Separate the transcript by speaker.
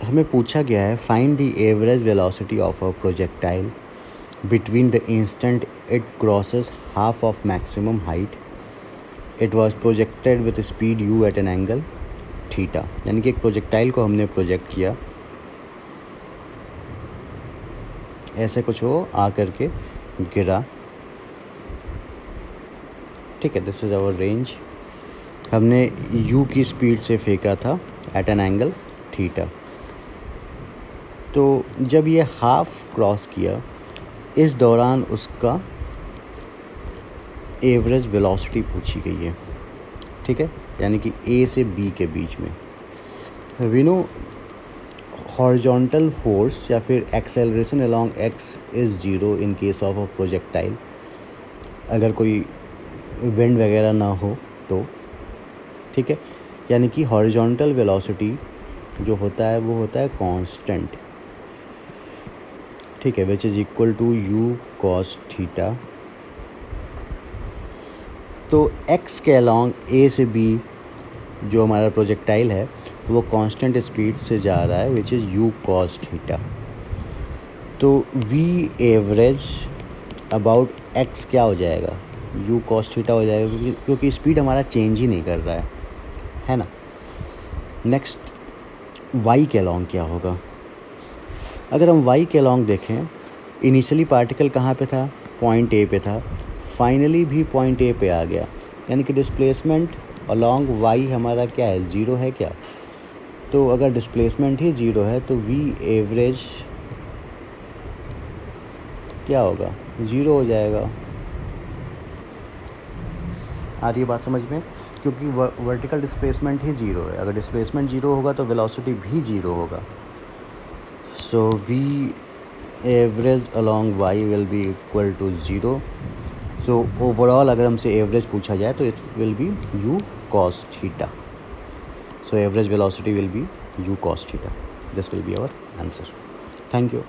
Speaker 1: हमें पूछा गया है find the average velocity of a projectile between the instant it crosses half of maximum height it was projected with speed u at an angle theta. यानी कि एक projectile को हमने प्रोजेक्ट किया, ऐसे कुछ हो आकर के गिरा, ठीक है। This is our range. हमने u की स्पीड से फेंका था एट एन एंगल थीटा। तो जब ये हाफ क्रॉस किया, इस दौरान उसका एवरेज वेलोसिटी पूछी गई है, ठीक है। यानी कि a से b के बीच में वी नो हॉरिजॉन्टल फोर्स या फिर acceleration along x is zero in case of projectile, अगर कोई विंड वगैरह ना हो तो, ठीक है। यानी कि हॉरिजॉन्टल वेलोसिटी जो होता है वो होता है कांस्टेंट, ठीक है, which is equal to u cos theta. तो x के अलॉन्ग a से b जो हमारा प्रोजेक्टाइल है वो कांस्टेंट स्पीड से जा रहा है, which is u cos theta. तो v एवरेज अबाउट x क्या हो जाएगा, u cos थीटा हो जाएगा, क्योंकि स्पीड हमारा चेंज ही नहीं कर रहा है ना। नेक्स्ट y के अलॉन्ग क्या होगा। अगर हम y के अलॉन्ग देखें, इनिशियली पार्टिकल कहाँ पे था, पॉइंट a पे था, फाइनली भी पॉइंट a पे आ गया। यानी कि डिस्प्लेसमेंट अलॉन्ग y हमारा क्या है, ज़ीरो है क्या। तो अगर डिस्प्लेसमेंट ही ज़ीरो है तो v एवरेज क्या होगा, ज़ीरो हो जाएगा। आ रही है बात समझ में, क्योंकि वर्टिकल डिस्प्लेसमेंट ही ज़ीरो है। अगर डिस्प्लेसमेंट ज़ीरो होगा तो वेलोसिटी भी ज़ीरो होगा। So v average along y will be equal to zero. So overall अगर हमसे एवरेज पूछा जाए तो it will be u cos theta. So average velocity will be u cos theta. This will be our answer. Thank you.